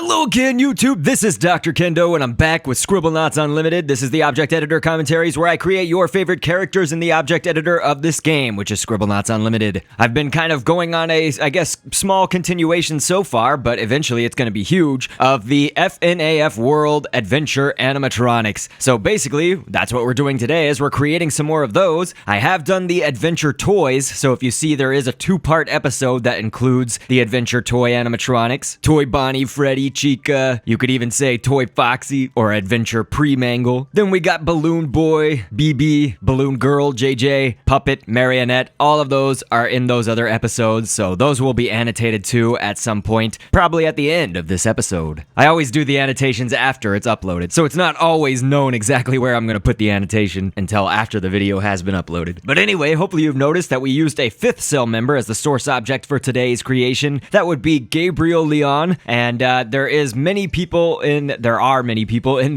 Hello again, YouTube. This is Dr.Kendo, and I'm back with Scribblenauts Unlimited. This is the object editor commentaries where I create your favorite characters in the object editor of this game, which is Scribblenauts Unlimited. I've been kind of going on a, I guess, small continuation so far, but eventually it's going to be huge, of the FNaF World Adventure animatronics. So basically, that's what we're doing today, is we're creating some more of those. I have done the adventure toys, so if you see there is a two-part episode that includes the adventure toy animatronics. Toy Bonnie, Freddy, CHICA, you could even say Toy Foxy or Adventure Pre-Mangle. Then we got Balloon Boy, BB, Balloon Girl, JJ, Puppet, Marionette. All of those are in those other episodes, so those will be annotated too at some point, probably at the end of this episode. I always do the annotations after it's uploaded, so it's not always known exactly where I'm going to put the annotation until after the video has been uploaded. But anyway, hopefully you've noticed that we used a 5th cell member as the source object for today's creation. That would be Gabriel Leon, and there are many people in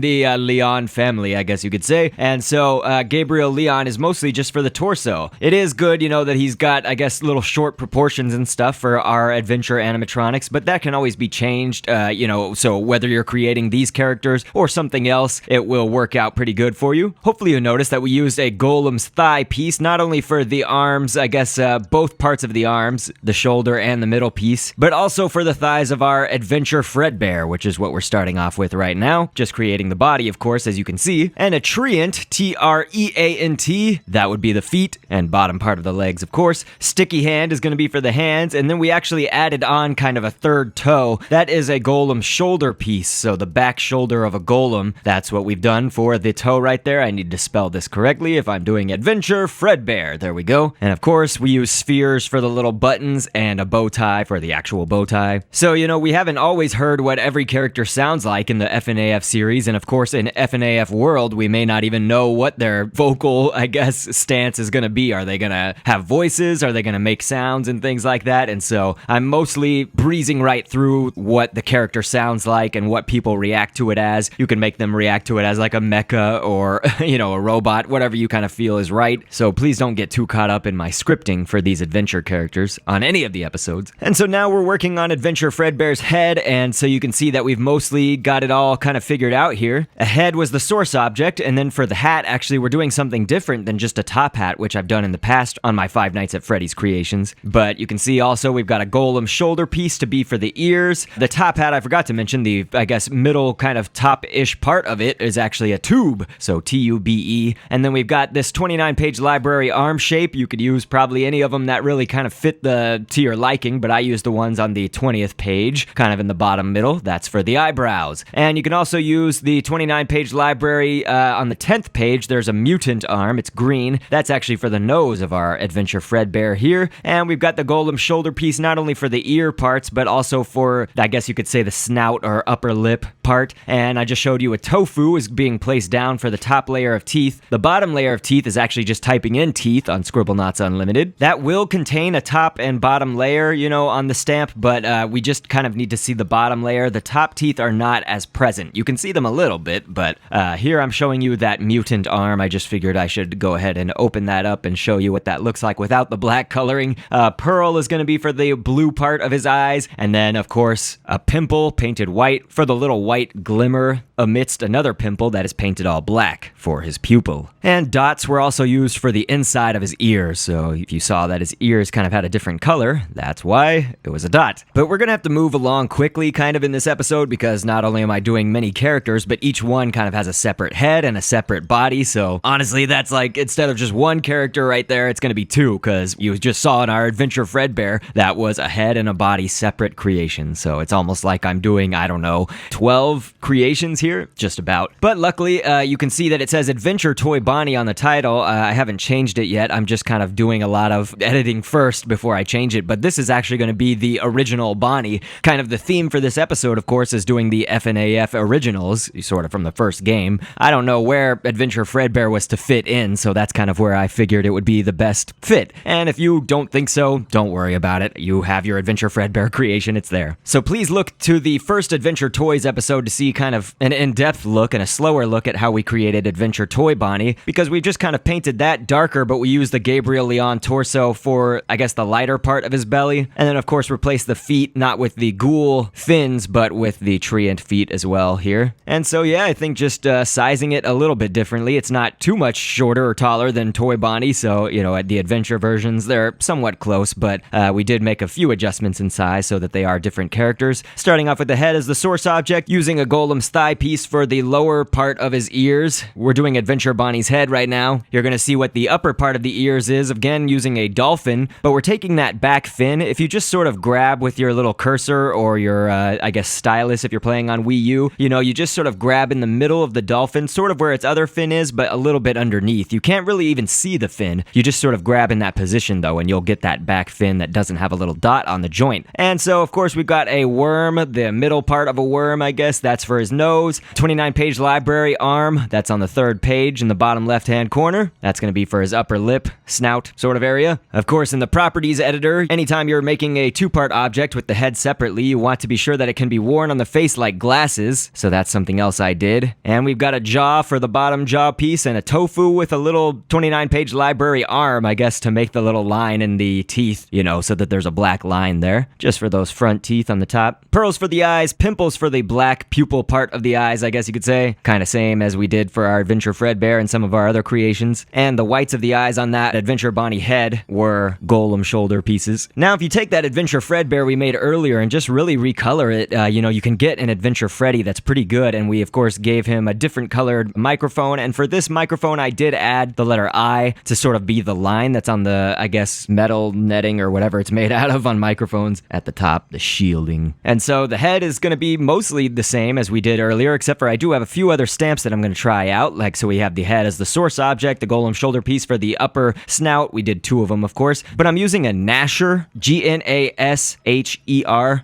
the Leon family, I guess you could say. And so Gabriel Leon is mostly just for the torso. It is good, you know, that he's got, I guess, little short proportions and stuff for our adventure animatronics, but that can always be changed, you know, so whether you're creating these characters or something else, it will work out pretty good for you. Hopefully you noticed that we used a golem's thigh piece, not only for the arms, I guess, both parts of the arms, the shoulder and the middle piece, but also for the thighs of our adventure Fredbear, which is what we're starting off with right now. Just creating the body, of course, as you can see. And a treant, T-R-E-A-N-T, that would be the feet, and bottom part of the legs, of course. Sticky hand is going to be for the hands, and then we actually added on kind of a third toe. That is a golem shoulder piece, so the back shoulder of a golem. That's what we've done for the toe right there. I need to spell this correctly if I'm doing adventure Fredbear. There we go. And of course, we use spheres for the little buttons and a bow tie for the actual bow tie. So, you know, we haven't always heard what every character sounds like in the FNaF series, and of course in FNaF World we may not even know what their vocal, I guess, stance is gonna be. Are they gonna have voices? Are they gonna make sounds and things like that? And so I'm mostly breezing right through what the character sounds like and what people react to it as. You can make them react to it as like a mecha or, you know, a robot, whatever you kind of feel is right. So please don't get too caught up in my scripting for these adventure characters on any of the episodes. And so now we're working on Adventure Fredbear's head, and so you can see that we've mostly got it all kind of figured out here. A head was the source object, and then for the hat, actually, we're doing something different than just a top hat, which I've done in the past on my Five Nights at Freddy's creations. But you can see also we've got a golem shoulder piece to be for the ears. The top hat, I forgot to mention, the, I guess, middle kind of top-ish part of it is actually a tube, so T-U-B-E. And then we've got this 29-page library arm shape. You could use probably any of them that really kind of fit to your liking, but I used the ones on the 20th page, kind of in the bottom middle. That's for the eyebrows. And you can also use the 29-page library on the 10th page. There's a mutant arm. It's green. That's actually for the nose of our Adventure Fredbear here. And we've got the golem shoulder piece, not only for the ear parts, but also for, I guess you could say, the snout or upper lip part. And I just showed you a tofu is being placed down for the top layer of teeth. The bottom layer of teeth is actually just typing in teeth on Scribblenauts Unlimited. That will contain a top and bottom layer, you know, on the stamp, but we just kind of need to see the bottom layer. The top teeth are not as present. You can see them a little bit, but here I'm showing you that mutant arm. I just figured I should go ahead and open that up and show you what that looks like without the black coloring. Pearl is going to be for the blue part of his eyes, and then, of course, a pimple painted white for the little white glimmer amidst another pimple that is painted all black for his pupil. And dots were also used for the inside of his ears, so if you saw that his ears kind of had a different color, that's why it was a dot. But we're gonna have to move along quickly kind of in this episode, because not only am I doing many characters, but each one kind of has a separate head and a separate body. So honestly, that's like, instead of just one character right there, it's gonna be two, because you just saw in our Adventure Fredbear that was a head and a body separate creation. So it's almost like I'm doing, I don't know, 12 creations here, just about. But luckily, you can see that it says Adventure Toy Bonnie on the title. I haven't changed it yet. I'm just kind of doing a lot of editing first before I change it, but this is actually going to be the original Bonnie. Kind of the theme for this episode, of course, is doing the FNaF originals, sort of from the first game. I don't know where Adventure Fredbear was to fit in, so that's kind of where I figured it would be the best fit. And if you don't think so, don't worry about it. You have your Adventure Fredbear creation, it's there. So please look to the first Adventure Toys episode to see kind of an an in-depth look and a slower look at how we created Adventure Toy Bonnie, because we just kind of painted that darker, but we used the Gabriel Leon torso for, I guess, the lighter part of his belly. And then, of course, replaced the feet, not with the ghoul fins, but with the treant feet as well here. And so, yeah, I think just sizing it a little bit differently. It's not too much shorter or taller than Toy Bonnie, so, you know, at the adventure versions, they're somewhat close, but we did make a few adjustments in size so that they are different characters. Starting off with the head as the source object, using a golem's thigh piece for the lower part of his ears. We're doing Adventure Bonnie's head right now. You're gonna see what the upper part of the ears is, again, using a dolphin, but we're taking that back fin. If you just sort of grab with your little cursor or your, I guess, stylus if you're playing on Wii U, you know, you just sort of grab in the middle of the dolphin, sort of where its other fin is, but a little bit underneath. You can't really even see the fin. You just sort of grab in that position, though, and you'll get that back fin that doesn't have a little dot on the joint. And so, of course, we've got a worm, the middle part of a worm, I guess. That's for his nose. 29-page library arm. That's on the 3rd page in the bottom left-hand corner. That's going to be for his upper lip, snout sort of area. Of course, in the properties editor, anytime you're making a 2-part object with the head separately, you want to be sure that it can be worn on the face like glasses. So that's something else I did. And we've got a jaw for the bottom jaw piece and a tofu with a little 29-page library arm, I guess, to make the little line in the teeth, you know, so that there's a black line there, just for those front teeth on the top. Pearls for the eyes, pimples for the black pupil part of the eyes, I guess you could say. Kind of same as we did for our Adventure Fredbear and some of our other creations. And the whites of the eyes on that Adventure Bonnie head were golem shoulder pieces. Now, if you take that Adventure Fredbear we made earlier and just really recolor it, you know, you can get an Adventure Freddy that's pretty good. And we, of course, gave him a different colored microphone. And for this microphone, I did add the letter I to sort of be the line that's on the, I guess, metal netting or whatever it's made out of on microphones at the top, the shielding. And so the head is going to be mostly the same as we did earlier, except for I do have a few other stamps that I'm going to try out. Like, so we have the head as the source object, the golem shoulder piece for the upper snout. We did 2 of them, of course, but I'm using a Gnasher, Gnasher.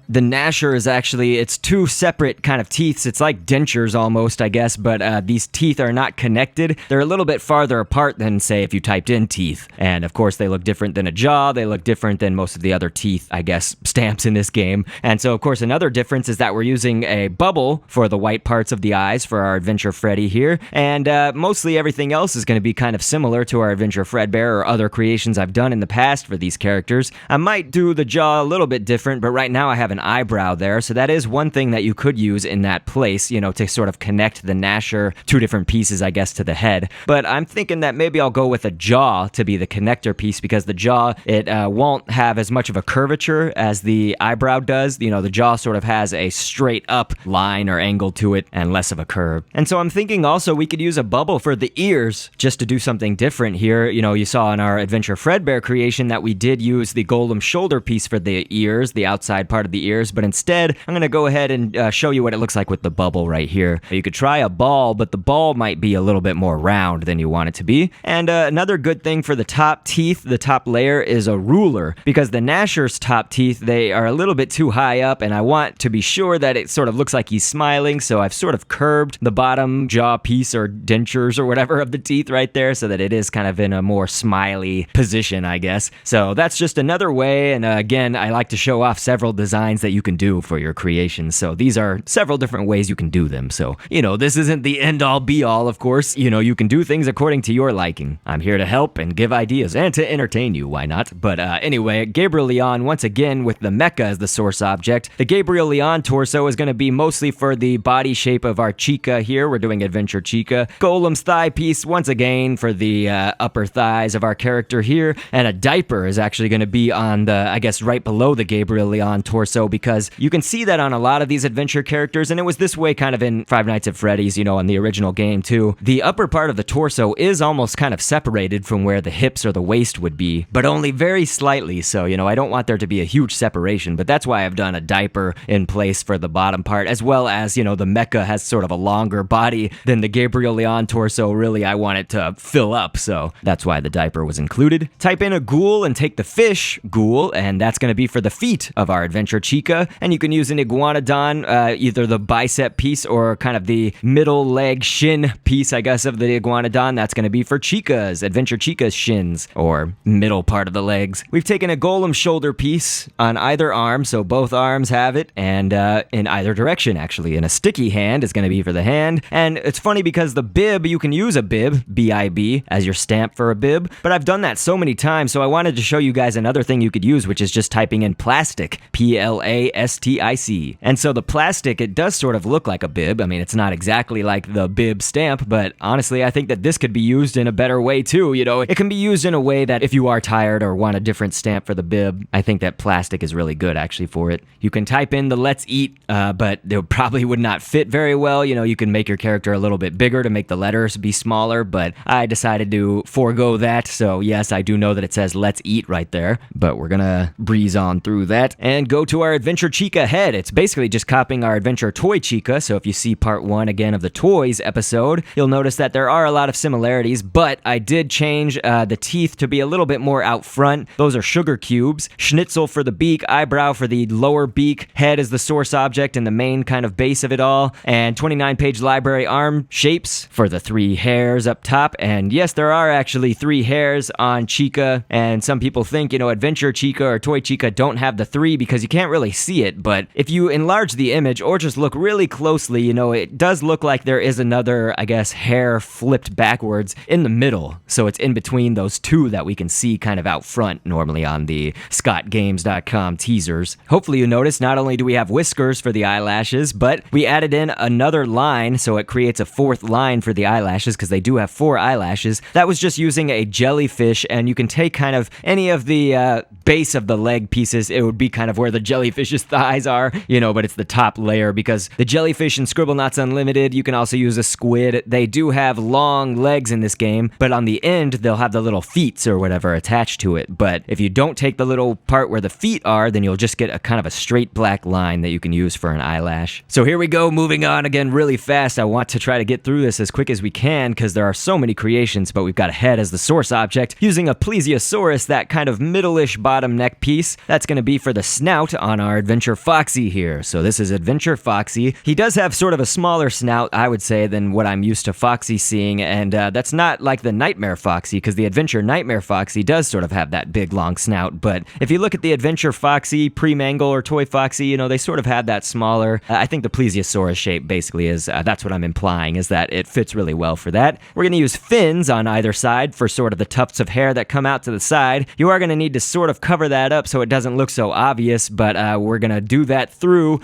The Gnasher is actually, it's 2 separate kind of teeth. It's like dentures almost, I guess, but these teeth are not connected. They're a little bit farther apart than, say, if you typed in teeth. And of course, they look different than a jaw. They look different than most of the other teeth, I guess, stamps in this game. And so, of course, another difference is that we're using a bubble for the white parts of the eyes for our Adventure Freddy here. And mostly everything else is going to be kind of similar to our Adventure Fredbear or other creations I've done in the past for these characters. I might do the jaw a little bit different, but right now I have an eyebrow there. So that is one thing that you could use in that place, you know, to sort of connect the Gnasher, 2 different pieces, I guess, to the head. But I'm thinking that maybe I'll go with a jaw to be the connector piece, because the jaw, it won't have as much of a curvature as the eyebrow does. You know, the jaw sort of has a straight up line or angle to it and less of a curve. And so I'm thinking also we could use a bubble for the ears just to do something different here. You know, you saw in our Adventure Fredbear creation that we did use the golem shoulder piece for the ears, the outside part of the ears, but instead I'm going to go ahead and show you what it looks like with the bubble right here. You could try a ball, but the ball might be a little bit more round than you want it to be. And another good thing for the top teeth, the top layer, is a ruler, because the Gnasher's top teeth, they are a little bit too high up, and I want to be sure that it sort of looks like he's smiling, so I've sort of curved the bottom jaw piece or dentures or whatever of the teeth right there so that it is kind of in a more smiley position, I guess. So that's just another way, and again, I like to show off several designs that you can do for your creations. So these are several different ways you can do them. So, you know, this isn't the end-all be-all, of course. You know, you can do things according to your liking. I'm here to help and give ideas and to entertain you, why not? But anyway, Gabriel Leon, once again, with the mecha as the source object. The Gabriel Leon torso is going to be mostly for the body shape of our CHICA here. We're doing Adventure CHICA. Golem's thigh piece, once again, for the upper thighs of our character here. And a diaper is actually going to be on the, I guess, right below the Gabriel Leon torso, because you can see that on a lot of these adventure characters, and it was this way kind of in Five Nights at Freddy's, you know, in the original game too. The upper part of the torso is almost kind of separated from where the hips or the waist would be, but only very slightly. So, you know, I don't want there to be a huge separation, but that's why I've done a diaper in place for the bottom part, as well as, you know, the mecha has sort of a longer body than the Gabriel Leon torso. Really, I want it to fill up, so that's why the diaper was included. Type in a ghoul and take the fish ghoul, and that's going to be for the feet of our Adventure CHICA, and you can use an iguanodon, either the bicep piece or kind of the middle leg shin piece, I guess, of the iguanodon. That's going to be for CHICA's, Adventure CHICA's shins, or middle part of the legs. We've taken a golem shoulder piece on either arm, so both arms have it, and in either direction, actually, in a sticky hand is going to be for the hand. And it's funny because the bib, you can use a bib, B-I-B, as your stamp for a bib, but I've done that so many times, so I wanted to show you guys another thing you could use, which is just typing in plastic, P-L-A-S-T-I-C. And so the plastic, it does sort of look like a bib. I mean, it's not exactly like the bib stamp, but honestly, I think that this could be used in a better way too. You know, it can be used in a way that if you are tired or want a different stamp for the bib, I think that plastic is really good actually for it. You can type in the let's eat, but it probably would not fit very well. You know, you can make your character a little bit bigger to make the letters be smaller, but I decided to forego that. So yes, I do know that it says let's eat right there, but we're gonna breeze on through that and go to our Adventure Chica head. It's basically just copying our Adventure Toy Chica. So if you see part 1 again of the toys episode, you'll notice that there are a lot of similarities, but I did change the teeth to be a little bit more out front. Those are sugar cubes, schnitzel for the beak, eyebrow for the lower beak, head is the source object and the main kind of base of it all, and 29-page library arm shapes for the 3 hairs up top. And yes, there are actually 3 hairs on Chica, and some people think, you know, Adventure Chica or Toy Chica don't have the 3 because you can't really see it, but if you enlarge the image or just look really closely, you know, it does look like there is another, I guess, hair flipped backwards in the middle. So it's in between those 2 that we can see kind of out front normally on the scottgames.com teasers. Hopefully you notice not only do we have whiskers for the eyelashes, but we added in another line, so it creates a 4th line for the eyelashes because they do have 4 eyelashes. That was just using a jellyfish, and you can take kind of any of the base of the leg pieces. It would be kind of where the jellyfish's thighs are, you know, but it's the top layer because the jellyfish in Scribblenauts Unlimited, you can also use a squid. They do have long legs in this game, but on the end, they'll have the little feet or whatever attached to it. But if you don't take the little part where the feet are, then you'll just get a kind of a straight black line that you can use for an eyelash. So here we go, moving on again really fast. I want to try to get through this as quick as we can because there are so many creations, but we've got a head as the source object using a plesiosaurus, that kind of middle-ish bottom neck piece. That's going to be for the snout on our Adventure Foxy here. So this is Adventure Foxy. He does have sort of a smaller snout, I would say, than what I'm used to Foxy seeing, and that's not like the Nightmare Foxy, because the Adventure Nightmare Foxy does sort of have that big long snout, but if you look at the Adventure Foxy, Pre-Mangle, or Toy Foxy, you know, they sort of have that smaller. I think the plesiosaurus shape basically is, that's what I'm implying, is that it fits really well for that. We're going to use fins on either side for sort of the tufts of hair that come out to the side. You are going to need to sort of cover that up so it doesn't look so obvious, but we're going to do that through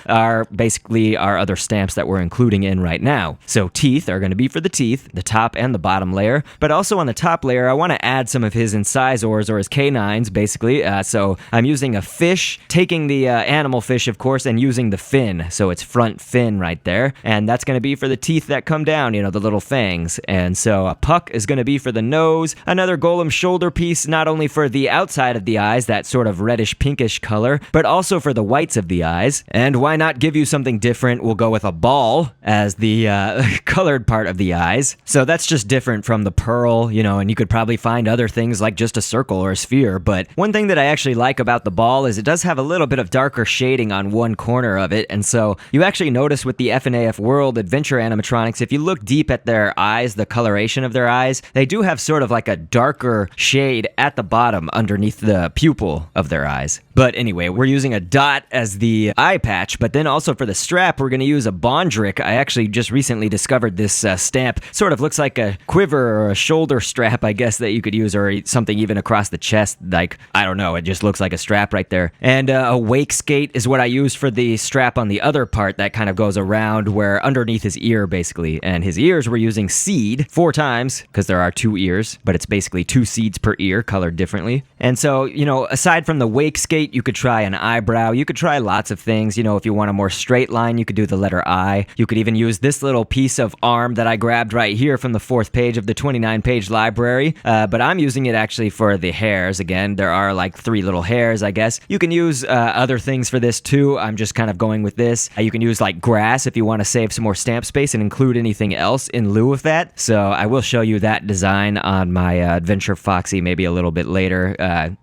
basically our other stamps that we're including in right now. So teeth are going to be for the teeth, the top and the bottom layer, but also on the top layer, I want to add some of his incisors or his canines, basically. So I'm using a fish, taking the animal fish, of course, and using the fin. So it's front fin right there. And that's going to be for the teeth that come down, you know, the little fangs. And so a puck is going to be for the nose, another golem shoulder piece, not only for the outside of the eyes, that sort of reddish pinkish color, but also for the whites of the eyes. And why not give you something different? We'll go with a ball as the colored part of the eyes. So that's just different from the pearl, you know, and you could probably find other things like just a circle or a sphere. But one thing that I actually like about the ball is it does have a little bit of darker shading on one corner of it. And so you actually notice with the FNaF World Adventure animatronics, if you look deep at their eyes, the coloration of their eyes, they do have sort of like a darker shade at the bottom underneath the pupil of their eyes. But anyway, we're using a dot as the eye patch, but then also for the strap, we're going to use a bondrick. I actually just recently discovered this stamp. Sort of looks like a quiver or a shoulder strap, I guess, that you could use, or something even across the chest. Like, I don't know, it just looks like a strap right there. And a wake skate is what I used for the strap on the other part that kind of goes around where underneath his ear, basically. And his ears, we're using seed 4 times, because there are 2 ears, but it's basically 2 seeds per ear, colored differently. And so, you know, aside from the wake skate, you could try an eyebrow. You could try lots of things. You know, if you want a more straight line, you could do the letter I. You could even use this little piece of arm that I grabbed right here from the 4th page of the 29-page library. But I'm using it actually for the hairs. Again, there are like 3 little hairs, I guess. You can use other things for this too. I'm just kind of going with this. You can use like grass if you want to save some more stamp space and include anything else in lieu of that. So I will show you that design on my Adventure Foxy maybe a little bit later,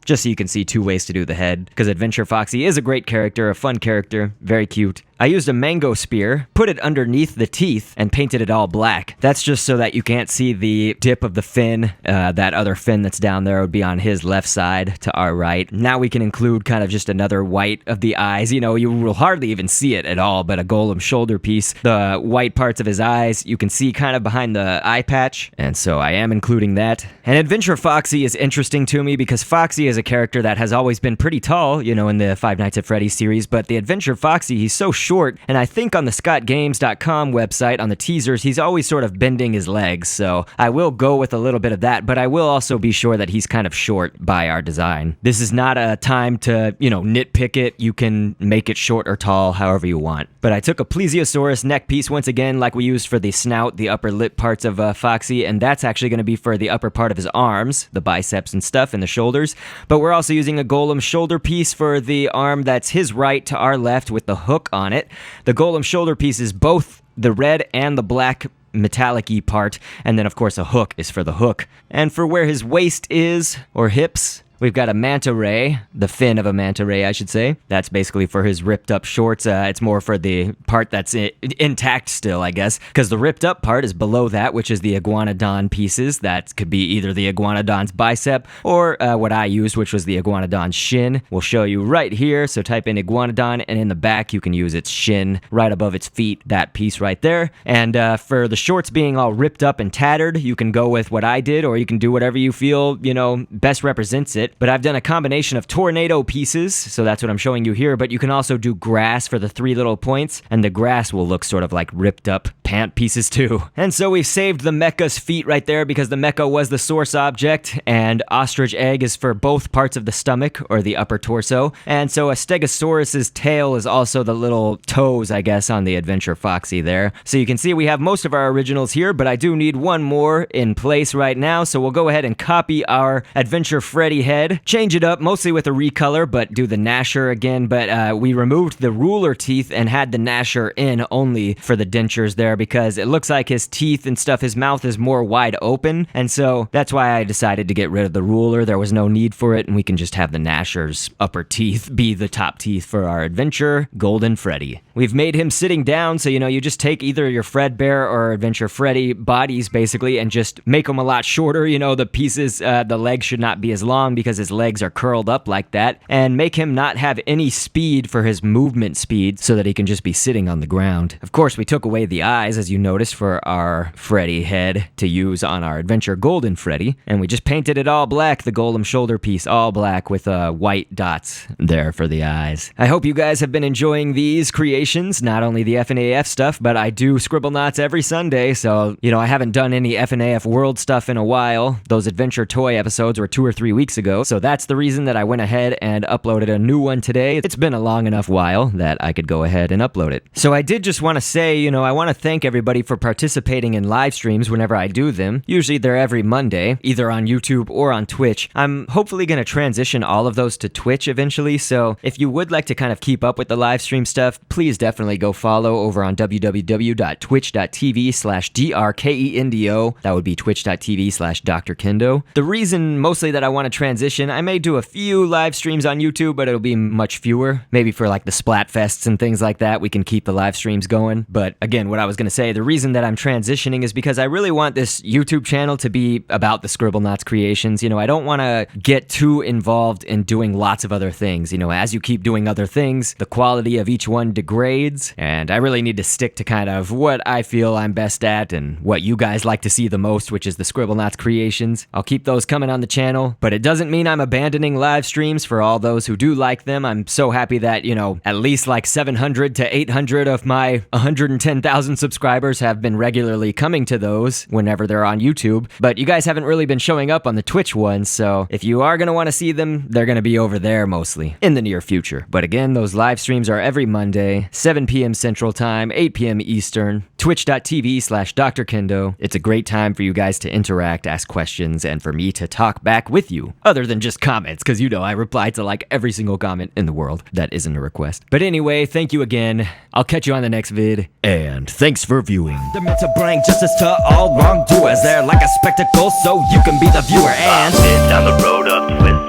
just so you can see 2 ways to do the head, because Adventure Foxy is a great character, a fun character, very cute. I used a mango spear, put it underneath the teeth, and painted it all black. That's just so that you can't see the dip of the fin. That other fin that's down there would be on his left side to our right. Now we can include kind of just another white of the eyes. You know, you will hardly even see it at all, but a golem shoulder piece. The white parts of his eyes, you can see kind of behind the eye patch, and so I am including that. And Adventure Foxy is interesting to me because Foxy is a character that has always been pretty tall, you know, in the Five Nights at Freddy's series, but the Adventure Foxy, he's so short, and I think on the scottgames.com website, on the teasers, he's always sort of bending his legs, so I will go with a little bit of that, but I will also be sure that he's kind of short by our design. This is not a time to, you know, nitpick it. You can make it short or tall, however you want. But I took a plesiosaurus neck piece once again, like we used for the snout, the upper lip parts of Foxy, and that's actually going to be for the upper part of his arms, the biceps and stuff, and the shoulders. But we're also using a golem shoulder piece for the arm that's his right to our left with the hook on it. The golem shoulder piece is both the red and the black metallic-y part, and then of course a hook is for the hook. And for where his waist is, or hips, we've got a manta ray, the fin of a manta ray, I should say. That's basically for his ripped up shorts. It's more for the part that's intact still, I guess, because the ripped up part is below that, which is the iguanodon pieces. That could be either the iguanodon's bicep or what I used, which was the iguanodon's shin. We'll show you right here. So type in iguanodon, and in the back you can use its shin right above its feet, that piece right there. And for the shorts being all ripped up and tattered, you can go with what I did, or you can do whatever you feel, you know, best represents it. But I've done a combination of tornado pieces, so that's what I'm showing you here, but you can also do grass for the 3 little points, and the grass will look sort of like ripped up pant pieces too. And so we've saved the mecha's feet right there because the mecha was the source object, and ostrich egg is for both parts of the stomach, or the upper torso, and so a stegosaurus's tail is also the little toes, I guess, on the Adventure Foxy there. So you can see we have most of our originals here, but I do need one more in place right now, so we'll go ahead and copy our Adventure Freddy head, change it up mostly with a recolor, but do the gnasher again. But we removed the ruler teeth and had the gnasher in only for the dentures there because it looks like his teeth and stuff, his mouth is more wide open, and so that's why I decided to get rid of the ruler. There was no need for it, and we can just have the gnasher's upper teeth be the top teeth for our Adventure Golden Freddy. We've made him sitting down, so you know, you just take either your Fredbear or Adventure Freddy bodies basically and just make them a lot shorter. You know, the pieces, the legs should not be as long because his legs are curled up like that, and make him not have any speed for his movement speed so that he can just be sitting on the ground. Of course, we took away the eyes, as you noticed, for our Freddy head to use on our Adventure Golden Freddy, and we just painted it all black, the golem shoulder piece all black with white dots there for the eyes. I hope you guys have been enjoying these creations, not only the FNaF stuff, but I do Scribblenauts every Sunday, so, you know, I haven't done any FNaF World stuff in a while. Those Adventure Toy episodes were 2 or 3 weeks ago, so that's the reason that I went ahead and uploaded a new one today. It's been a long enough while that I could go ahead and upload it. So I did just want to say, you know, I want to thank everybody for participating in live streams whenever I do them. Usually they're every Monday, either on YouTube or on Twitch. I'm hopefully going to transition all of those to Twitch eventually, so if you would like to kind of keep up with the live stream stuff, please definitely go follow over on www.twitch.tv/DRKENDO. That would be twitch.tv/Dr.Kendo. The reason mostly that I want to transition, I may do a few live streams on YouTube, but it'll be much fewer. Maybe for like the Splatfests and things like that, we can keep the live streams going. But again, what I was going to say, the reason that I'm transitioning is because I really want this YouTube channel to be about the Scribblenauts creations. You know, I don't want to get too involved in doing lots of other things. You know, as you keep doing other things, the quality of each one degrades, and I really need to stick to kind of what I feel I'm best at and what you guys like to see the most, which is the Scribblenauts creations. I'll keep those coming on the channel, but it doesn't mean I'm abandoning live streams for all those who do like them. I'm so happy that, you know, at least like 700 to 800 of my 110,000 subscribers have been regularly coming to those whenever they're on YouTube, but you guys haven't really been showing up on the Twitch ones, so if you are going to want to see them, they're going to be over there mostly in the near future. But again, those live streams are every Monday, 7 p.m. Central Time, 8 p.m. Eastern, twitch.tv/Dr.Kendo. It's a great time for you guys to interact, ask questions, and for me to talk back with you, other than just comments, because you know I reply to like every single comment in the world that isn't a request. But anyway, thank you again. I'll catch you on the next vid, and thanks for viewing. They're meant to bring justice to all wrongdoers. They're like a spectacle, so you can be the viewer and down the road of twist.